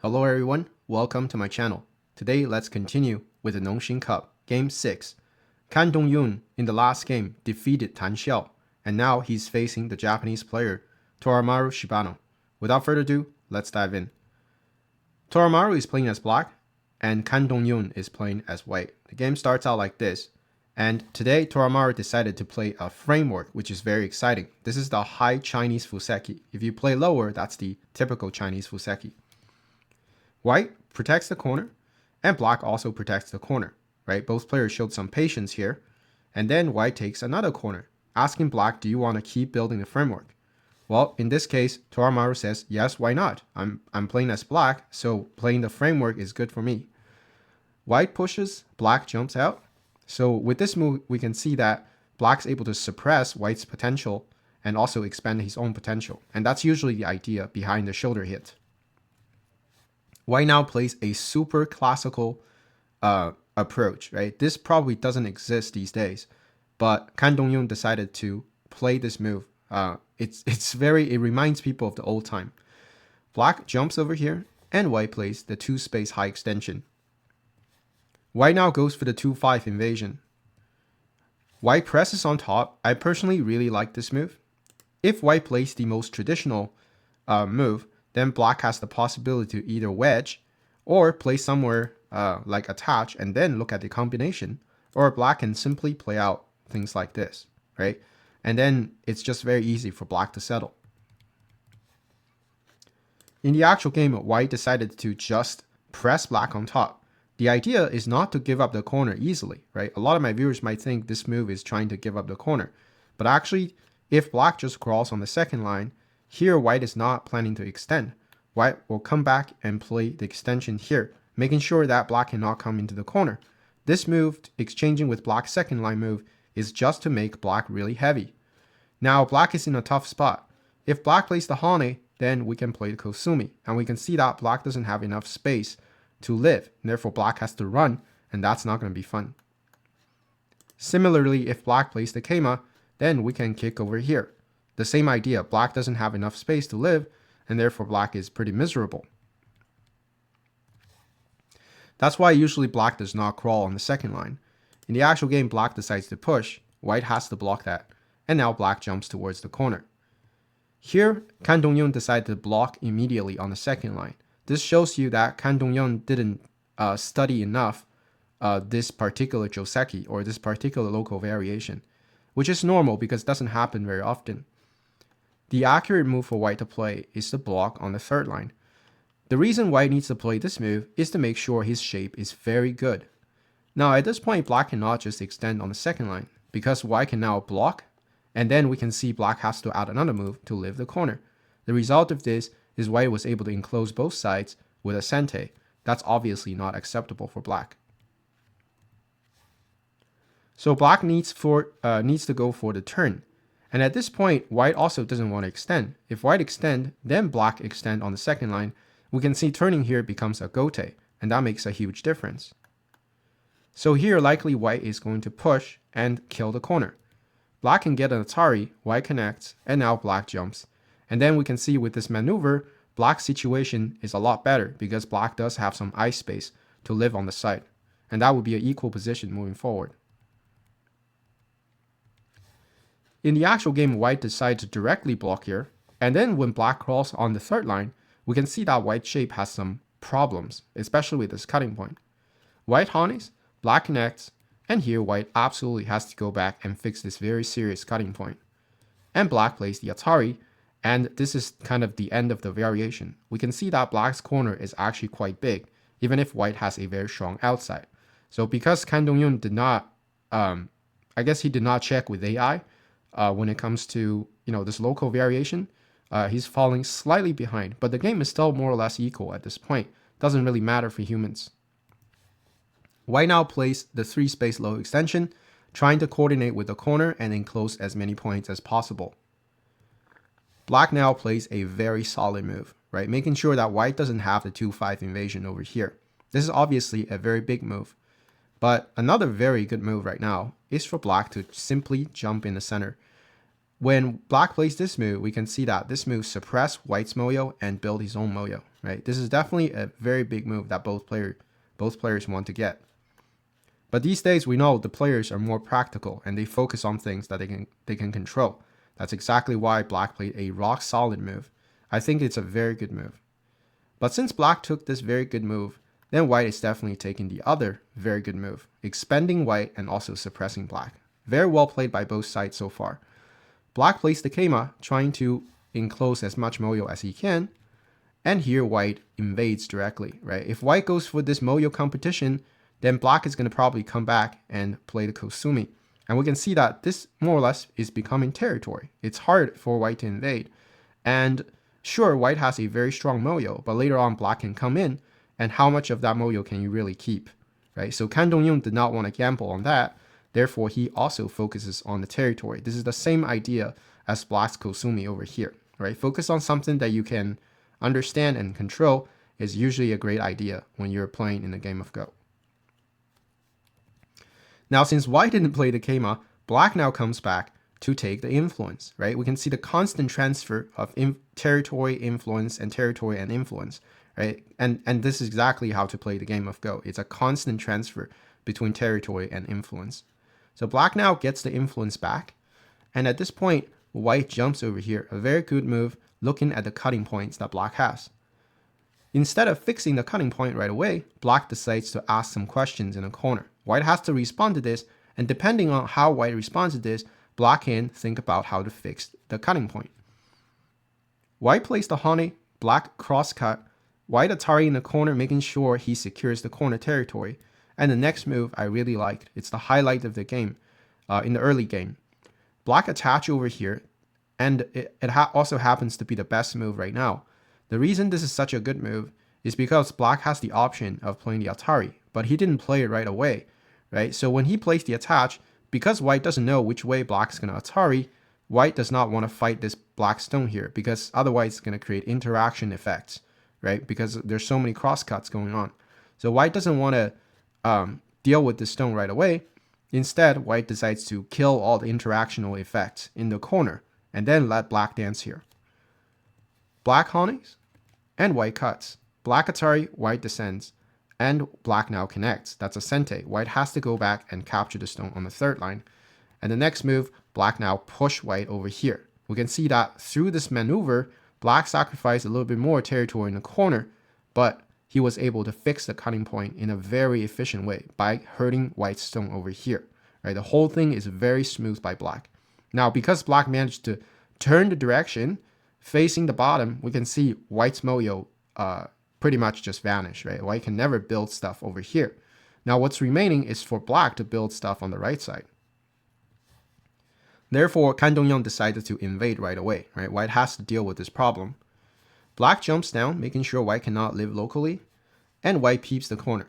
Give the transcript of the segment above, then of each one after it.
Hello everyone, welcome to my channel. Today let's continue with the Nongshim Cup, Game 6. Kang Dongyun in the last game defeated Tan Xiao, and now he's facing the Japanese player Toramaru Shibano. Without further ado, let's dive in. Toramaru is playing as black, and Kang Dongyun is playing as white. The game starts out like this, and today Toramaru decided to play a framework, which is very exciting. This is the high Chinese Fuseki. If you play lower, that's the typical Chinese Fuseki. White protects the corner, and black also protects the corner, right? Both players showed some patience here, and then white takes another corner, asking black, do you want to keep building the framework? Well, in this case, Toramaru says, yes, why not? I'm playing as black, so playing the framework is good for me. White pushes, black jumps out. So with this move, we can see that black's able to suppress white's potential and also expand his own potential. And that's usually the idea behind the shoulder hit. White now plays a super classical approach, right? This probably doesn't exist these days, but Kang Dongyun decided to play this move. It reminds people of the old time. Black jumps over here, and white plays the 2-space high extension. White now goes for the 2-5 invasion. White presses on top. I personally really like this move. If white plays the most traditional move, then black has the possibility to either wedge or play somewhere like attach and then look at the combination, or black can simply play out things like this, right? And then it's just very easy for black to settle. In the actual game, white decided to just press black on top. The idea is not to give up the corner easily, right? A lot of my viewers might think this move is trying to give up the corner, but actually, if black just crawls on the second line, here, white is not planning to extend. White will come back and play the extension here, making sure that black cannot come into the corner. This move, exchanging with black's second line move, is just to make black really heavy. Now, black is in a tough spot. If black plays the Hane, then we can play the Kosumi, and we can see that black doesn't have enough space to live, and therefore black has to run, and that's not going to be fun. Similarly, if black plays the Keima, then we can kick over here. The same idea, black doesn't have enough space to live, and therefore black is pretty miserable. That's why usually black does not crawl on the second line. In the actual game, black decides to push, white has to block that, and now black jumps towards the corner. Here, Kang Dongyun decided to block immediately on the second line. This shows you that Kang Dongyun didn't study enough this particular joseki, or this particular local variation, which is normal because it doesn't happen very often. The accurate move for white to play is to block on the third line. The reason white needs to play this move is to make sure his shape is very good. Now at this point, black cannot just extend on the second line, because white can now block, and then we can see black has to add another move to live the corner. The result of this is white was able to enclose both sides with a sente. That's obviously not acceptable for black. So black needs to go for the turn. And at this point, white also doesn't want to extend. If white extend, then black extend on the second line, we can see turning here becomes a gote, and that makes a huge difference. So here, likely white is going to push and kill the corner. Black can get an Atari, white connects, and now black jumps. And then we can see with this maneuver, black's situation is a lot better because black does have some ice space to live on the side. And that would be an equal position moving forward. In the actual game, white decides to directly block here, and then when black crawls on the third line, we can see that white shape has some problems, especially with this cutting point. White hanes, black connects, and here white absolutely has to go back and fix this very serious cutting point. And black plays the Atari, and this is kind of the end of the variation. We can see that black's corner is actually quite big, even if white has a very strong outside. So because Kang Dongyun did not, I guess he did not check with AI, when it comes to this local variation, he's falling slightly behind, but the game is still more or less equal at this point. Doesn't really matter for humans. White now plays the 3-space low extension, trying to coordinate with the corner and enclose as many points as possible. Black now plays a very solid move, right? Making sure that white doesn't have the 2-5 invasion over here. This is obviously a very big move. But another very good move right now is for black to simply jump in the center. When black plays this move, we can see that this move suppresses white's moyo and build his own moyo, right? This is definitely a very big move that both players want to get. But these days, we know the players are more practical and they focus on things that they can control. That's exactly why Black played a rock solid move. I think it's a very good move. But since Black took this very good move, then White is definitely taking the other very good move, expending White and also suppressing Black. Very well played by both sides so far. Black plays the Keima, trying to enclose as much Moyo as he can, and here White invades directly, right? If White goes for this Moyo competition, then Black is going to probably come back and play the Kosumi. And we can see that this more or less is becoming territory. It's hard for White to invade. And sure, White has a very strong Moyo, but later on Black can come in, and how much of that Moyo can you really keep, right? So Kang Dongyun did not want to gamble on that. Therefore, he also focuses on the territory. This is the same idea as Black's Kosumi over here, right? Focus on something that you can understand and control is usually a great idea when you're playing in a game of Go. Now, since White didn't play the Keima, Black now comes back to take the influence, right? We can see the constant transfer of territory, influence, and territory and influence, right? And this is exactly how to play the game of Go. It's a constant transfer between territory and influence. So Black now gets the influence back. And at this point, White jumps over here. A very good move looking at the cutting points that Black has. Instead of fixing the cutting point right away, Black decides to ask some questions in a corner. White has to respond to this. And depending on how White responds to this, Black can think about how to fix the cutting point. White plays the Hane, Black cross-cut, White Atari in the corner, making sure he secures the corner territory. And the next move I really liked. It's the highlight of the game in the early game. Black attach over here, and it also happens to be the best move right now. The reason this is such a good move is because Black has the option of playing the Atari, but he didn't play it right away, right? So when he plays the attach, because White doesn't know which way Black's going to Atari, White does not want to fight this Black stone here, because otherwise it's going to create interaction effects, right? Because there's so many crosscuts going on. So White doesn't want to deal with the stone right away. Instead, White decides to kill all the interactional effects in the corner and then let Black dance here. Black Hanes and White cuts. Black Atari, White descends, and Black now connects. That's a Sente. White has to go back and capture the stone on the third line. And the next move, Black now push White over here. We can see that through this maneuver, Black sacrificed a little bit more territory in the corner, but he was able to fix the cutting point in a very efficient way by hurting White's stone over here. Right? The whole thing is very smooth by Black. Now, because Black managed to turn the direction facing the bottom, we can see White's Moyo pretty much just vanish. Right? White can never build stuff over here. Now, what's remaining is for Black to build stuff on the right side. Therefore, Kang Dongyun decided to invade right away. Right? White has to deal with this problem. Black jumps down, making sure White cannot live locally, and White peeps the corner.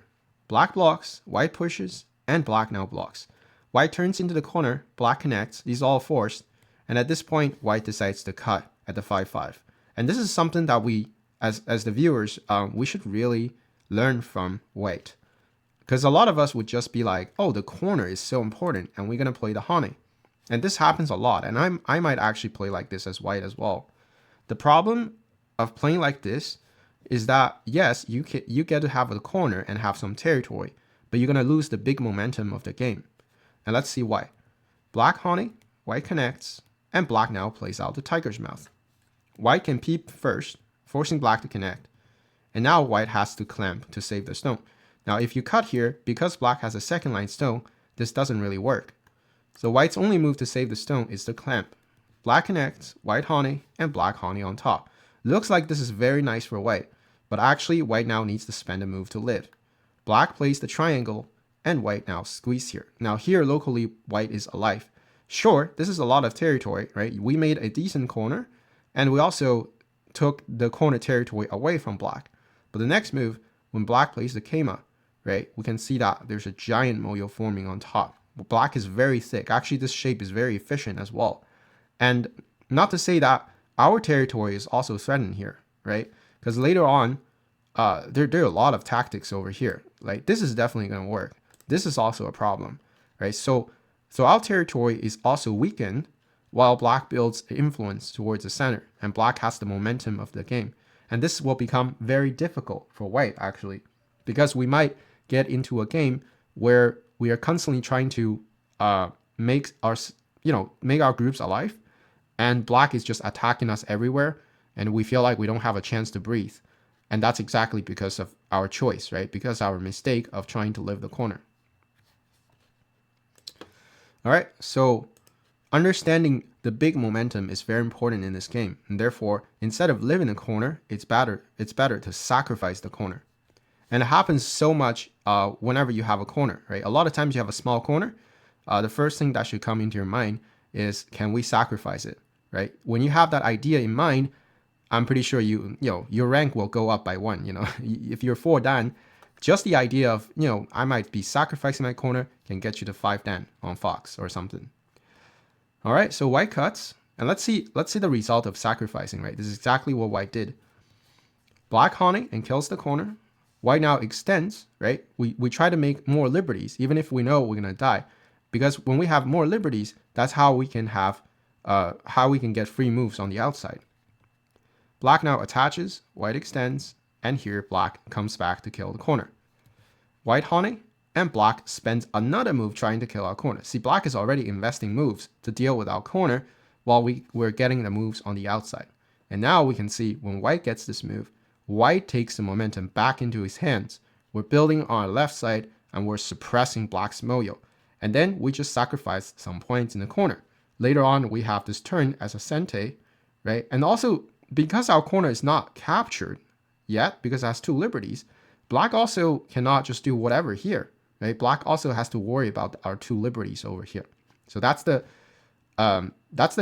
Black blocks, White pushes, and Black now blocks. White turns into the corner, Black connects, these all forced, and at this point, White decides to cut at the 5-5. And this is something that we, as the viewers, we should really learn from White. Because a lot of us would just be like, oh, the corner is so important, and we're going to play the Hane. And this happens a lot, and I might actually play like this as White as well. The problem of playing like this is that, yes, you get to have a corner and have some territory, but you're going to lose the big momentum of the game. And let's see why. Black Hane, White connects, and Black now plays out the tiger's mouth. White can peep first, forcing Black to connect, and now White has to clamp to save the stone. Now if you cut here, because Black has a second line stone, this doesn't really work. So White's only move to save the stone is the clamp. Black connects, White Hane, and Black Hane on top. Looks like this is very nice for White, but actually White now needs to spend a move to live. Black plays the triangle, and White now squeeze here. Now here locally, White is alive. Sure, this is a lot of territory, right? We made a decent corner, and we also took the corner territory away from Black. But the next move, when Black plays the Keima, right, we can see that there's a giant Moyo forming on top. Black is very thick. Actually, this shape is very efficient as well. And not to say that our territory is also threatened here, right? Because later on, there are a lot of tactics over here. Like, this is definitely going to work. This is also a problem, right? So our territory is also weakened while Black builds influence towards the center, and Black has the momentum of the game. And this will become very difficult for white, actually, because we might get into a game where we are constantly trying to make our groups alive, and black is just attacking us everywhere, and we feel like we don't have a chance to breathe. And that's exactly because of our choice, right? Because our mistake of trying to live the corner. All right, so understanding the big momentum is very important in this game, and therefore, instead of living the corner, it's better to sacrifice the corner. And it happens so much whenever you have a corner, right? A lot of times you have a small corner. The first thing that should come into your mind is, can we sacrifice it, right? When you have that idea in mind, I'm pretty sure your rank will go up by 1. If you're 4 dan, just the idea of I might be sacrificing my corner can get you to 5 dan on Fox or something. All right, so white cuts, and let's see the result of sacrificing, right? This is exactly what white did. Black haunting and kills the corner. White now extends, right? We try to make more liberties, even if we know we're gonna die, because when we have more liberties, that's how we can get free moves on the outside. Black now attaches, white extends, and here black comes back to kill the corner. White haunting, and black spends another move trying to kill our corner. See, black is already investing moves to deal with our corner while we're getting the moves on the outside. And now we can see when white gets this move, white takes the momentum back into his hands. We're building on our left side and we're suppressing black's moyo. And then we just sacrifice some points in the corner. Later on, we have this turn as a sente, right? And also, because our corner is not captured yet, because it has 2 liberties, black also cannot just do whatever here, right? Black also has to worry about our 2 liberties over here. So that's the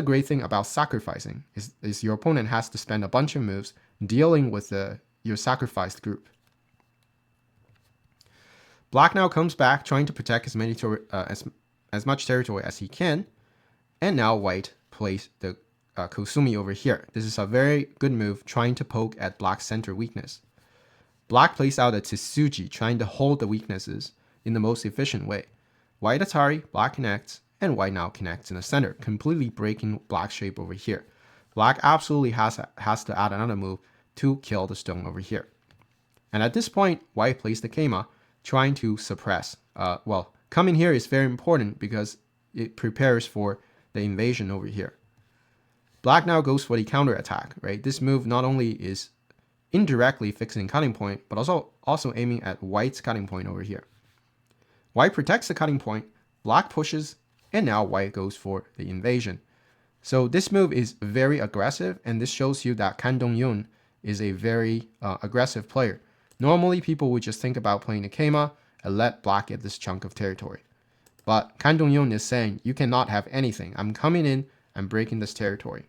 great thing about sacrificing, is your opponent has to spend a bunch of moves dealing with your sacrificed group. Black now comes back trying to protect as much territory as he can, and now white plays the Kusumi over here. This is a very good move trying to poke at black's center weakness. Black plays out a Tsuji trying to hold the weaknesses in the most efficient way. White Atari, black connects, and white now connects in the center, completely breaking black's shape over here. Black absolutely has to add another move to kill the stone over here. And at this point, white plays the Keima, trying to suppress. Coming here is very important because it prepares for the invasion over here. Black now goes for the counter attack, right? This move not only is indirectly fixing cutting point, but also aiming at white's cutting point over here. White protects the cutting point, black pushes, and now white goes for the invasion. So this move is very aggressive, and this shows you that Kang Dongyun is a very aggressive player. Normally, people would just think about playing the Keima and let black get this chunk of territory. But Kang Dongyun is saying, you cannot have anything. I'm coming in, I'm breaking this territory.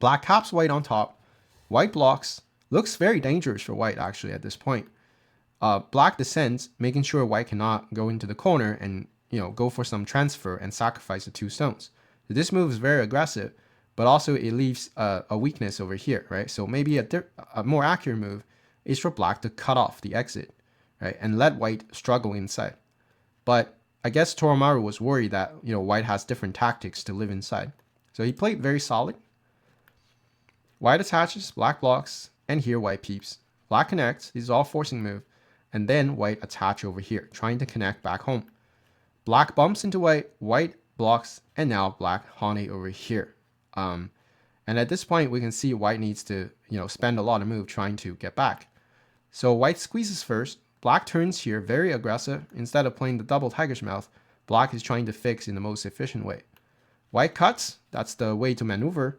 Black caps white on top. White blocks. Looks very dangerous for white, actually, at this point. Black descends, making sure white cannot go into the corner and go for some transfer and sacrifice the 2 stones. So this move is very aggressive, but also it leaves a weakness over here, right? So maybe a more accurate move is for black to cut off the exit, right, and let white struggle inside. But I guess Toramaru was worried that white has different tactics to live inside, so he played very solid. White attaches, black blocks, and here white peeps. Black connects. This is all forcing move, and then white attach over here, trying to connect back home. Black bumps into white, white blocks, and now black Hane over here. And at this point, we can see white needs to spend a lot of move trying to get back. So white squeezes first. Black turns here, very aggressive. Instead of playing the double tiger's mouth, black is trying to fix in the most efficient way. White cuts. That's the way to maneuver.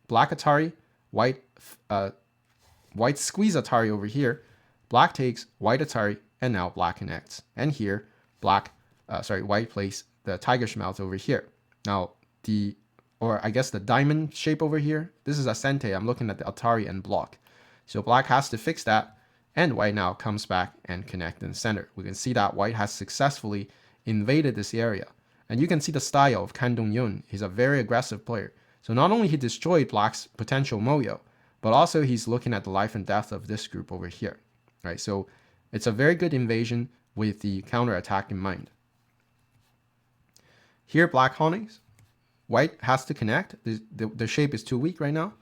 Black Atari. White squeeze Atari over here. Black takes white Atari, and now black connects. And here, white plays the tiger's mouth over here. Now the diamond shape over here. This is a sente. I'm looking at the Atari and block. So black has to fix that, and white now comes back and connect in the center. We can see that white has successfully invaded this area, and you can see the style of Kang Dongyun. He's a very aggressive player. So not only he destroyed black's potential moyo, but also he's looking at the life and death of this group over here, right? So it's a very good invasion with the counter attack in mind. Here, black Honeys. White has to connect. The shape is too weak right now.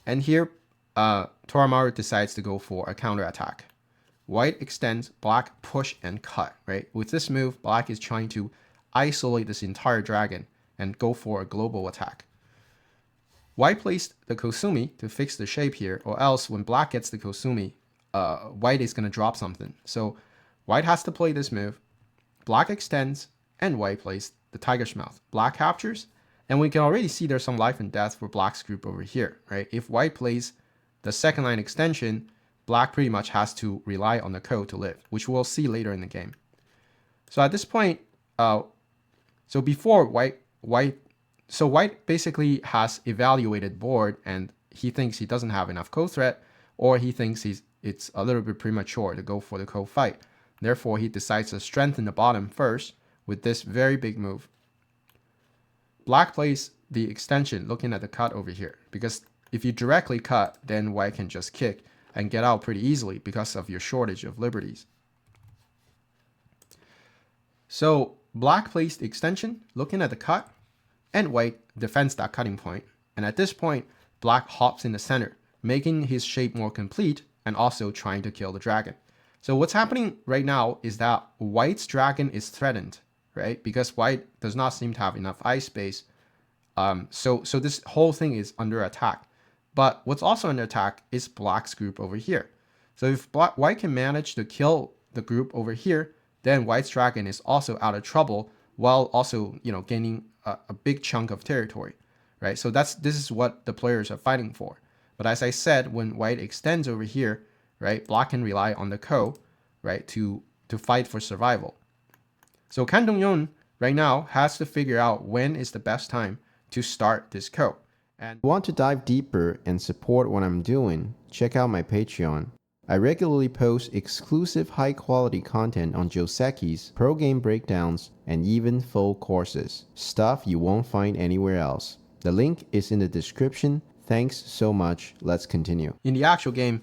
And here, Toramaru decides to go for a counter attack. White extends, black push and cut, right? With this move, black is trying to isolate this entire dragon and go for a global attack. White placed the Kosumi to fix the shape here, or else when black gets the Kosumi, white is going to drop something. So white has to play this move. Black extends, and white plays the tiger's mouth. Black captures, and we can already see there's some life and death for black's group over here, right? If white plays the second line extension, black pretty much has to rely on the code to live, which we'll see later in the game. So at this point, so before white basically has evaluated board and he thinks he doesn't have enough code threat, or he thinks it's a little bit premature to go for the code fight. Therefore, he decides to strengthen the bottom first with this very big move. Black plays the extension looking at the cut over here, because if you directly cut, then white can just kick and get out pretty easily because of your shortage of liberties. So black plays the extension looking at the cut, and white defends that cutting point. And at this point, black hops in the center, making his shape more complete and also trying to kill the dragon. So what's happening right now is that white's dragon is threatened, right? Because white does not seem to have enough ice space. So this whole thing is under attack. But what's also under attack is black's group over here. So if white can manage to kill the group over here, then white's dragon is also out of trouble while also, gaining a big chunk of territory, right? So this is what the players are fighting for. But as I said, when white extends over here, right, black can rely on the ko, right, to fight for survival. So Kang Dongyun right now has to figure out when is the best time to start this ko. And if you want to dive deeper and support what I'm doing, check out my Patreon. I regularly post exclusive high-quality content on Joseki's pro game breakdowns and even full courses, stuff you won't find anywhere else. The link is in the description. Thanks so much. Let's continue. In the actual game,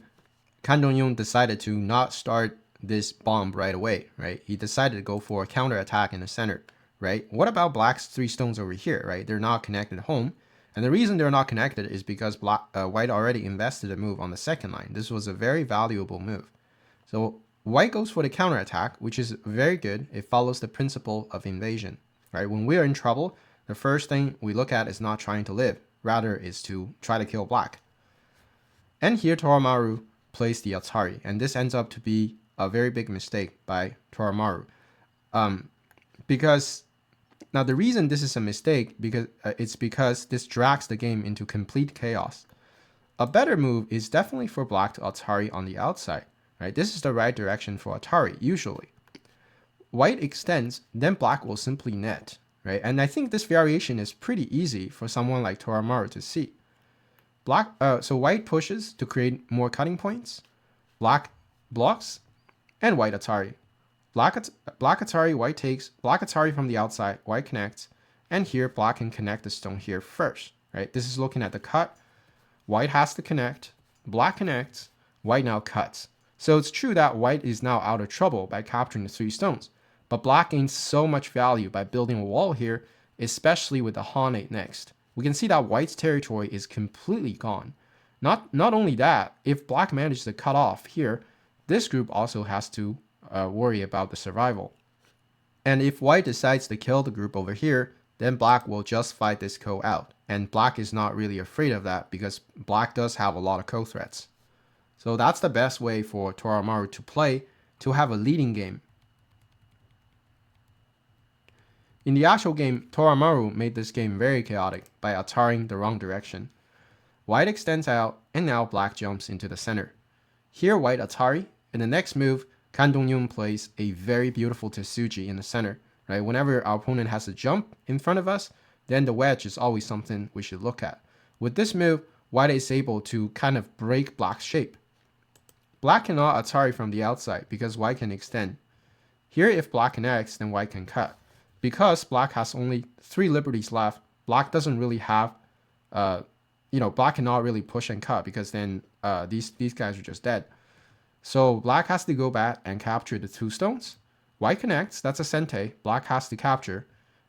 Kang Dongyun decided to not start this bomb right away, right? He decided to go for a counter attack in the center, right? What about black's 3 stones over here, right? They're not connected home. And the reason they're not connected is because white already invested a move on the second line. This was a very valuable move. So white goes for the counter attack, which is very good. It follows the principle of invasion, right? When we are in trouble, the first thing we look at is not trying to live, rather is to try to kill black. And here Toramaru plays the Atari, and this ends up to be a very big mistake by Toramaru. Because now the reason this is a mistake it's because this drags the game into complete chaos. A better move is definitely for black to Atari on the outside, right? This is the right direction for Atari usually. White extends, then black will simply net, right? And I think this variation is pretty easy for someone like Toramaru to see. So white pushes to create more cutting points. Black blocks, and white Atari. Black Atari, white takes. Black Atari from the outside, white connects. And here, black can connect the stone here first, right? This is looking at the cut. White has to connect. Black connects. White now cuts. So it's true that white is now out of trouble by capturing the 3 stones. But black gains so much value by building a wall here, especially with the Hanate next. We can see that white's territory is completely gone. Not only that, if black manages to cut off here, this group also has to worry about the survival. And if white decides to kill the group over here, then black will just fight this ko out. And black is not really afraid of that because black does have a lot of ko threats. So that's the best way for Toramaru to play to have a leading game. In the actual game, Toramaru made this game very chaotic by Ataring the wrong direction. White extends out, and now black jumps into the center. Here white Atari, and the next move, Kang Dongyun plays a very beautiful Tetsuji in the center. Right? Whenever our opponent has a jump in front of us, then the wedge is always something we should look at. With this move, white is able to kind of break black's shape. Black cannot Atari from the outside because white can extend. Here if black connects, then white can cut. Because black has only 3 liberties left, black doesn't really have, black cannot really push and cut because then these guys are just dead. So black has to go back and capture the 2 stones. White connects, that's a sente, black has to capture.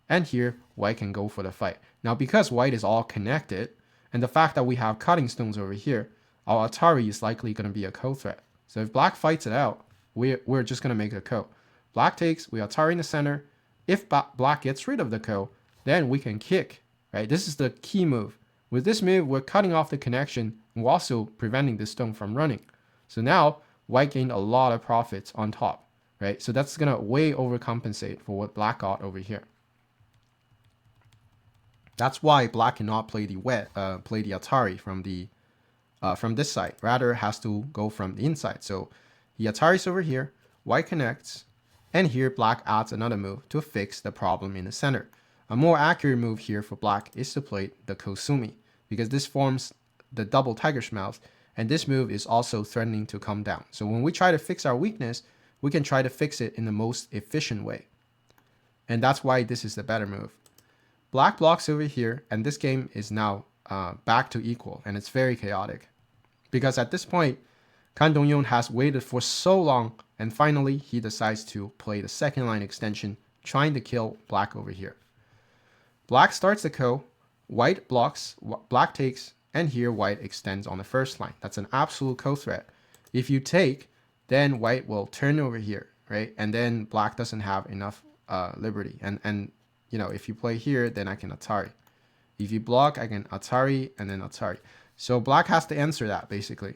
And here, white can go for the fight. Now because white is all connected, and the fact that we have cutting stones over here, our Atari is likely going to be a ko threat. So if black fights it out, we're just going to make a ko. Black takes, we Atari in the center. If black gets rid of the ko, then we can kick, right? This is the key move. With this move, we're cutting off the connection and we're also preventing the stone from running. So now white gained a lot of profits on top, right? So that's going to way overcompensate for what black got over here. That's why black cannot play the Atari from this side. Rather, has to go from the inside. So he Ataris over here, white connects, and here black adds another move to fix the problem in the center. A more accurate move here for black is to play the Kosumi, because this forms the double tiger's mouth, and this move is also threatening to come down. So when we try to fix our weakness, we can try to fix it in the most efficient way. And that's why this is the better move. Black blocks over here, and this game is now back to equal, and it's very chaotic. Because at this point, Kang Dongyun has waited for so long, and finally he decides to play the second line extension, trying to kill black over here. Black starts the ko, white blocks, black takes, and here white extends on the first line. That's an absolute ko threat. If you take, then white will turn over here, right? And then black doesn't have enough liberty. And you know, if you play here, then I can Atari. If you block, I can Atari and then Atari. So black has to answer that, basically.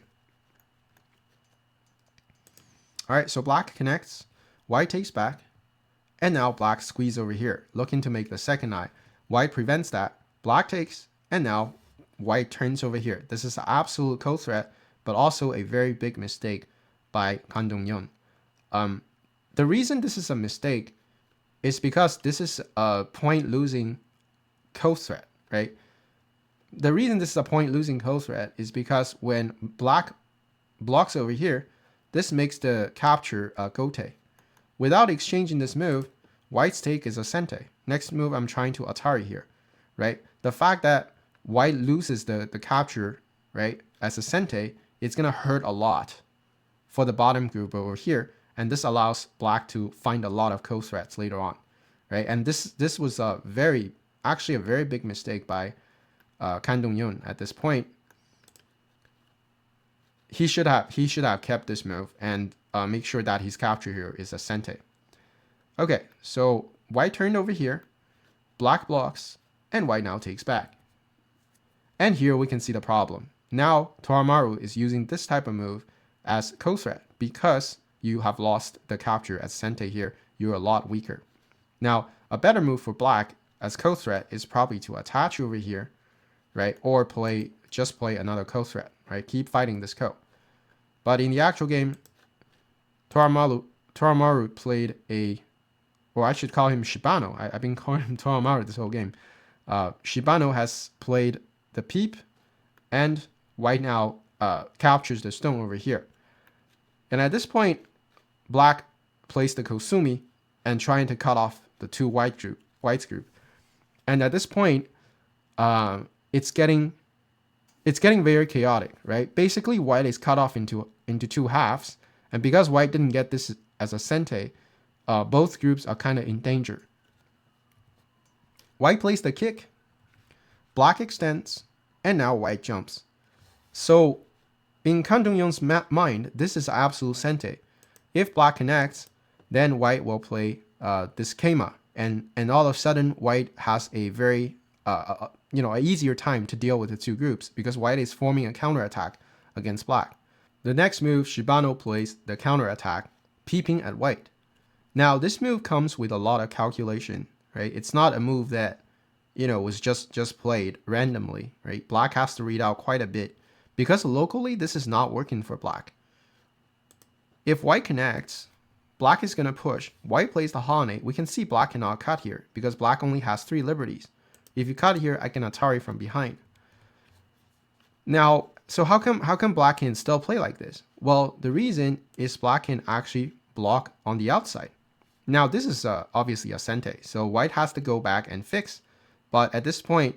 All right, so black connects, white takes back, and now black squeeze over here, looking to make the second eye. White prevents that, black takes, and now white turns over here. This is an absolute ko threat, but also a very big mistake by Kang Dongyun. The reason this is a mistake is because this is a point losing ko threat, right? The reason this is a point losing ko threat is because when black blocks over here, this makes the capture a gote. Without exchanging this move, white's take is a sente. Next move, I'm trying to Atari here, right? The fact that white loses the capture, right, as a sente, it's going to hurt a lot for the bottom group over here. And this allows black to find a lot of ko threats later on, right? And this was actually a very big mistake by Kang Dongyun at this point. He should have kept this move and make sure that his capture here is a sente. Okay, so white turned over here, black blocks, and white now takes back. And here we can see the problem. Now Toramaru is using this type of move as ko threat because you have lost the capture as sente here. You're a lot weaker. Now a better move for black as ko threat is probably to attach over here, right? Or just play another ko threat, right? Keep fighting this ko. But in the actual game, Toramaru played or I should call him Shibano. I've been calling him Toramaru this whole game. Shibano has played the peep, and white now captures the stone over here. And at this point, black plays the Kosumi and trying to cut off the two white's group. And at this point, it's getting very chaotic, right? Basically, white is cut off into two halves, and because white didn't get this as a sente, both groups are kind of in danger. White plays the kick, black extends, and now white jumps. So in Kang Dongyun's mind, this is absolute sente. If black connects, then white will play this keima, and all of a sudden white has a very an easier time to deal with the two groups because white is forming a counterattack against black. The next move, Shibano plays the counterattack, peeping at white. Now this move comes with a lot of calculation, right? It's not a move that was just played randomly, right? Black has to read out quite a bit because locally this is not working for black. If white connects, black is going to push. White plays the Hane. We can see black cannot cut here because black only has 3 liberties. If you cut here, I can Atari from behind. Now, so how come black can still play like this? Well, the reason is black can actually block on the outside. Now, this is obviously a sente, so white has to go back and fix. But at this point,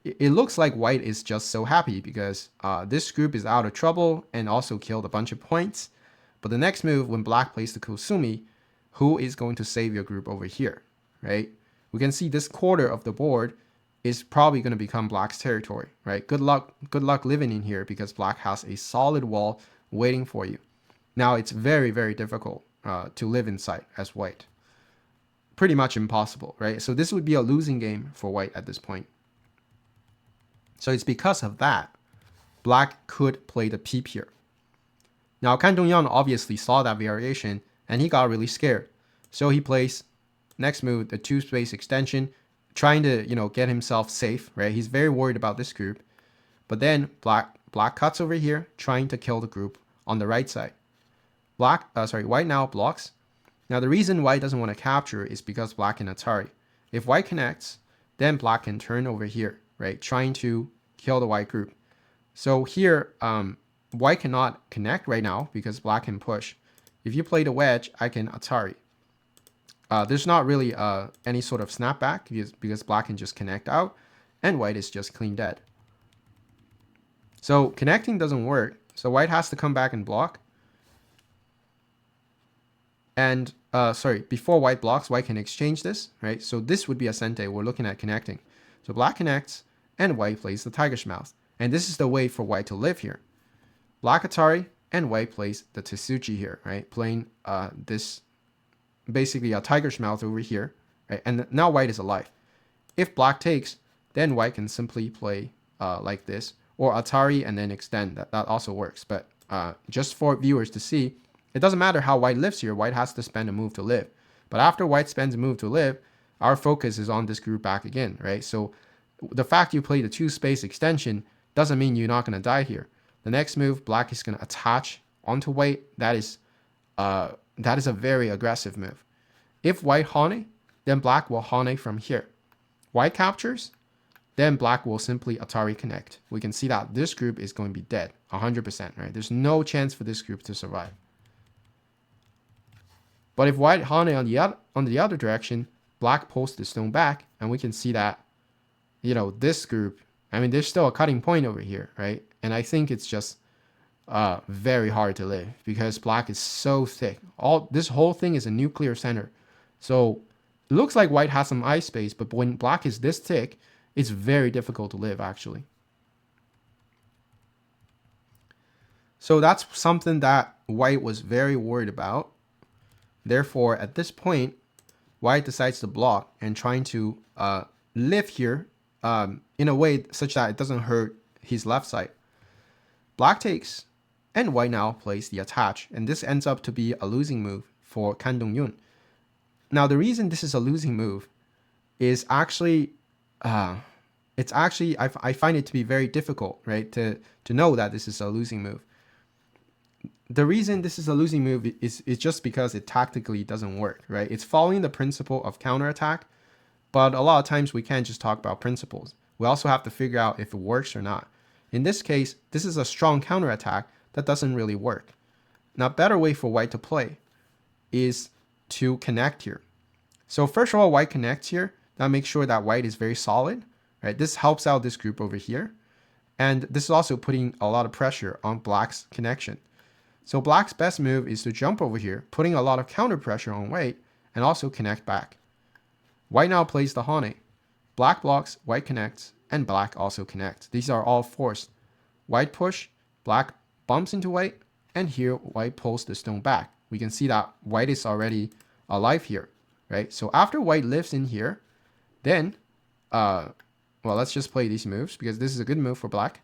it looks like white is just so happy because this group is out of trouble and also killed a bunch of points. But the next move, when black plays the Kosumi, who is going to save your group over here, right? We can see this quarter of the board is probably going to become black's territory, right? Good luck living in here, because black has a solid wall waiting for you. Now it's very, very difficult to live inside as white. Pretty much impossible, right? So this would be a losing game for white at this point. So it's because of that, black could play the peep here. Now Kang Dongyun obviously saw that variation and he got really scared. So he plays next move, the 2-space extension, trying to, get himself safe, right? He's very worried about this group. But then black cuts over here, trying to kill the group on the right side. White now blocks. Now the reason white doesn't want to capture is because black can Atari. If white connects, then black can turn over here, right? Trying to kill the white group. So here, white cannot connect right now because black can push. If you play the wedge, I can Atari. There's not really any sort of snapback because black can just connect out and white is just clean dead. So connecting doesn't work. So white has to come back and block. And before white blocks, white can exchange this, right? So this would be a sente. We're looking at connecting. So black connects and white plays the tiger's mouth. And this is the way for white to live here. Black Atari and white plays the Tetsuchi here, right? Playing this, basically a tiger's mouth over here, right? And now white is alive. If black takes, then white can simply play like this, or Atari and then extend. That also works. But just for viewers to see, it doesn't matter how white lives here. White has to spend a move to live. But after white spends a move to live, our focus is on this group back again, right? So the fact you play the 2-space extension doesn't mean you're not going to die here. The next move, black is going to attach onto white. That is a very aggressive move. If white hane, then black will hane from here. White captures, then black will simply Atari connect. We can see that this group is going to be dead, 100%, right? There's no chance for this group to survive. But if white hane on the other direction, black pulls the stone back, and we can see that, this group, there's still a cutting point over here, right? And I think it's just very hard to live because black is so thick. This whole thing is a nuclear center. So it looks like white has some ice space, but when black is this thick, it's very difficult to live, actually. So that's something that white was very worried about. Therefore, at this point, white decides to block and trying to live here in a way such that it doesn't hurt his left side. Black takes, and white now plays the attach, and this ends up to be a losing move for Kang Dongyun. Now, the reason this is a losing move is actually, I find it to be very difficult, right, to know that this is a losing move. The reason this is a losing move is just because it tactically doesn't work, right? It's following the principle of counterattack, but a lot of times we can't just talk about principles. We also have to figure out if it works or not. In this case, this is a strong counterattack that doesn't really work. Now, a better way for white to play is to connect here. So first of all, white connects here. That makes sure that white is very solid, right? This helps out this group over here. And this is also putting a lot of pressure on black's connection. So black's best move is to jump over here, putting a lot of counter pressure on white, and also connect back. White now plays the hane. Black blocks, white connects, and black also connects. These are all forced. White push, black bumps into white, and here white pulls the stone back. We can see that white is already alive here, right? So after white lives in here, then, let's just play these moves because this is a good move for black.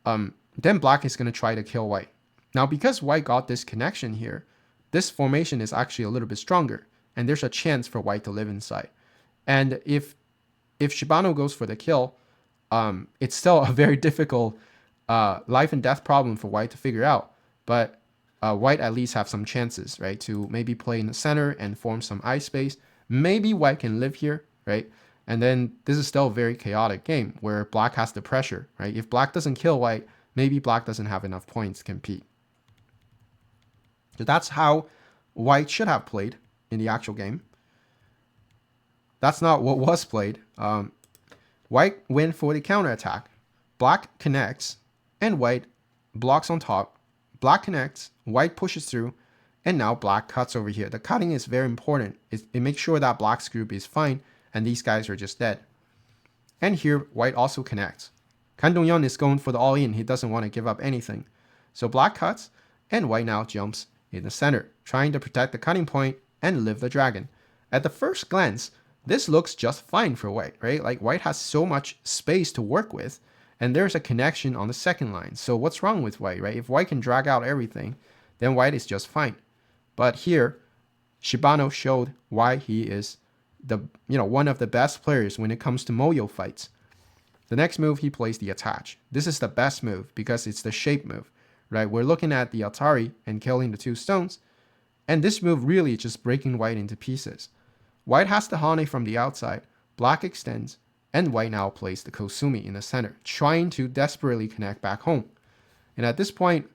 Then black is going to try to kill white. Now, because white got this connection here, this formation is actually a little bit stronger, and there's a chance for white to live inside. And if Shibano goes for the kill, it's still a very difficult life and death problem for white to figure out. But white at least have some chances, right, to maybe play in the center and form some ice space. Maybe white can live here, right? And then this is still a very chaotic game where black has the pressure, right? If black doesn't kill white, maybe black doesn't have enough points to compete. So that's how white should have played in the actual game. That's not what was played. White went for the counterattack. Black connects, and white blocks on top. Black connects, white pushes through, and now black cuts over here. The cutting is very important. It makes sure that black's group is fine, and these guys are just dead. And here, white also connects. Kang Dongyun is going for the all-in. He doesn't want to give up anything. So black cuts, and white now jumps in the center, trying to protect the cutting point and live the dragon. At the first glance, this looks just fine for white, right? Like white has so much space to work with, and there's a connection on the second line. So what's wrong with white, right? If white can drag out everything, then white is just fine. But here, Shibano showed why he is one of the best players when it comes to Moyo fights. The next move, he plays the attach. This is the best move because it's the shape move, right? We're looking at the Atari and killing the 2 stones, and this move really is just breaking white into pieces. White has the Hane from the outside, black extends, and white now plays the Kosumi in the center, trying to desperately connect back home. And at this point,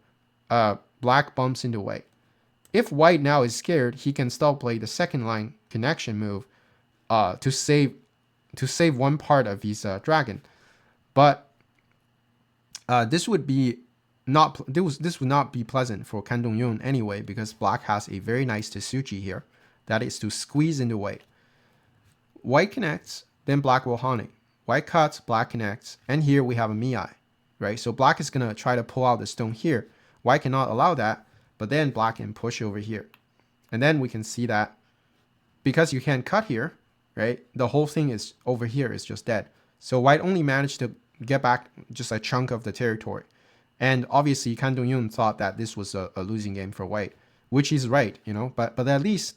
black bumps into white. If white now is scared, he can still play the second line connection move to save one part of his dragon. But this would not be pleasant for Kang Dongyun anyway, because black has a very nice Tsuchi here. That is to squeeze into white. White connects, then black will Hane. White cuts, black connects, and here we have a Mii, right? So black is going to try to pull out the stone here. White cannot allow that, but then black can push over here. And then we can see that because you can't cut here, right? The whole thing is over here is just dead. So white only managed to get back just a chunk of the territory. And obviously Kang Dongyun thought that this was a losing game for white, which he's right, but at least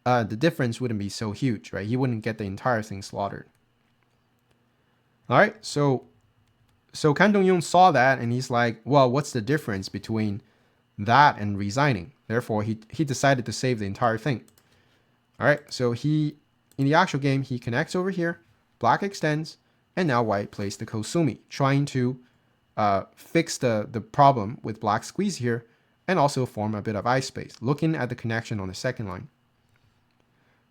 the difference wouldn't be so huge, right? He wouldn't get the entire thing slaughtered. All right, so Kang Dongyun saw that and he's like, well, what's the difference between that and resigning? Therefore, he decided to save the entire thing. All right, so in the actual game, he connects over here, black extends, and now white plays the Kosumi, trying to fix the problem with black squeeze here and also form a bit of ice space, looking at the connection on the second line.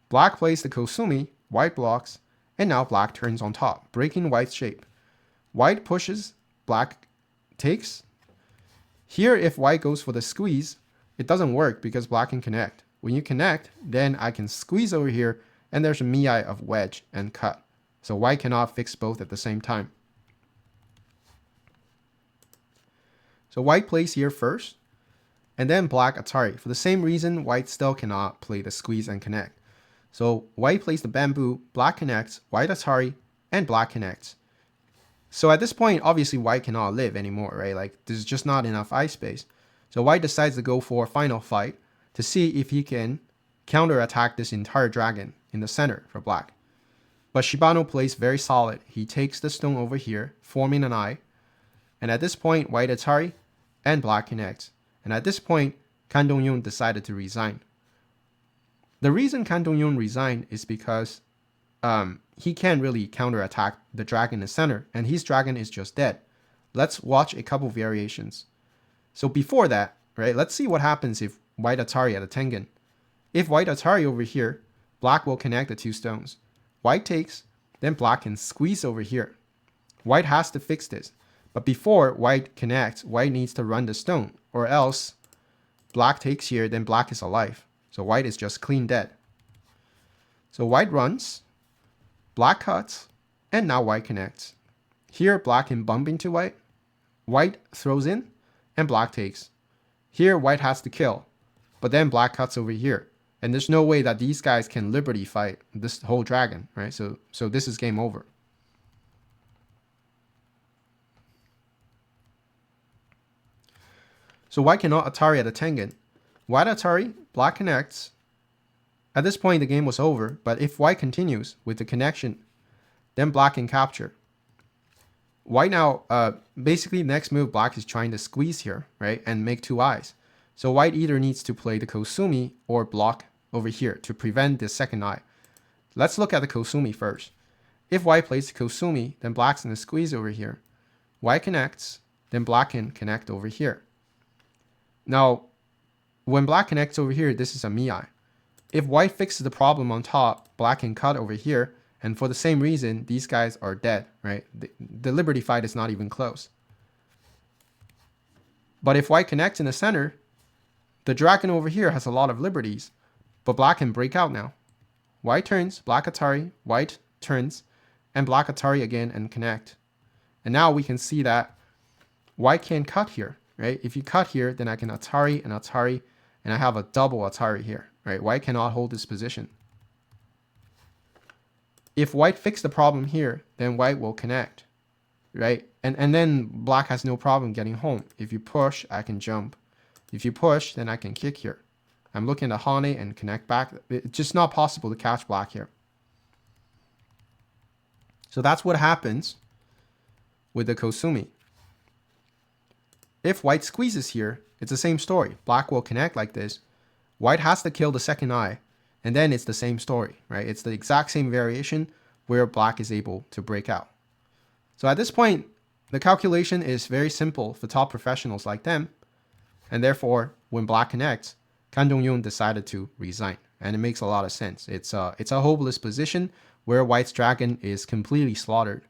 Black plays the Kosumi, white blocks, and now black turns on top, breaking white's shape. White pushes, black takes. Here, if white goes for the squeeze, it doesn't work because black can connect. When you connect, then I can squeeze over here, and there's a Mii of wedge and cut. So white cannot fix both at the same time. So white plays here first, and then black Atari. For the same reason, white still cannot play the squeeze and connect. So white plays the bamboo, black connects, white Atari, and black connects. So at this point, obviously white cannot live anymore, right? Like there's just not enough ice space. So white decides to go for a final fight to see if he can counterattack this entire dragon in the center for black. But Shibano plays very solid. He takes the stone over here, forming an eye. And at this point, white Atari and black connects. And at this point, Kang Dongyun decided to resign. The reason Kang Dongyun resigned is because he can't really counterattack the dragon in the center, and his dragon is just dead. Let's watch a couple variations. So before that, right, let's see what happens if white Atari at a Tengen. If white Atari over here, black will connect the 2 stones. White takes, then black can squeeze over here. White has to fix this. But before white connects, white needs to run the stone, or else black takes here, then black is alive. So white is just clean dead. So white runs, black cuts, and now white connects. Here, black can bump into white. White throws in, and black takes. Here, white has to kill, but then black cuts over here. And there's no way that these guys can liberty fight this whole dragon, right? So this is game over. So white cannot Atari at a Tengen. White Atari, black connects. At this point, the game was over, but if white continues with the connection, then black can capture. White now, basically next move, black is trying to squeeze here, right? And make 2 eyes. So white either needs to play the Kosumi or block over here to prevent the second eye. Let's look at the Kosumi first. If white plays the Kosumi, then black's in the squeeze over here. White connects, then black can connect over here. Now, when black connects over here, this is a Mii. If white fixes the problem on top, black can cut over here, and for the same reason, these guys are dead, right? The liberty fight is not even close. But if white connects in the center, the dragon over here has a lot of liberties, but black can break out now. White turns, black Atari, white turns, and black Atari again and connect. And now we can see that white can't cut here, right? If you cut here, then I can Atari and Atari, and I have a double Atari here, right? White cannot hold this position. If white fixed the problem here, then white will connect, right? And then black has no problem getting home. If you push, I can jump. If you push, then I can kick here. I'm looking at Hane and connect back. It's just not possible to catch black here. So that's what happens with the Kosumi. If white squeezes here, it's the same story. Black will connect like this. White has to kill the second eye, and then it's the same story, right? It's the exact same variation where black is able to break out. So at this point, the calculation is very simple for top professionals like them, and therefore, when black connects, Kang Dongyun decided to resign, and it makes a lot of sense. It's a hopeless position where white's dragon is completely slaughtered.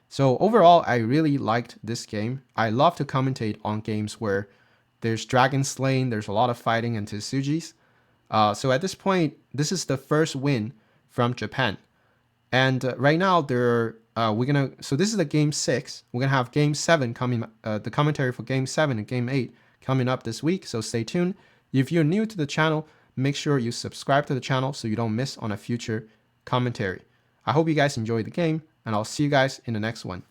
So overall, I really liked this game. I love to commentate on games where there's dragon slaying, there's a lot of fighting and Tetsujis. So at this point, this is the first win from Japan. And right now, so this is the game 6. We're gonna have game 7 coming, the commentary for game 7 and game 8 coming up this week. So stay tuned. If you're new to the channel, make sure you subscribe to the channel so you don't miss on a future commentary. I hope you guys enjoyed the game, and I'll see you guys in the next one.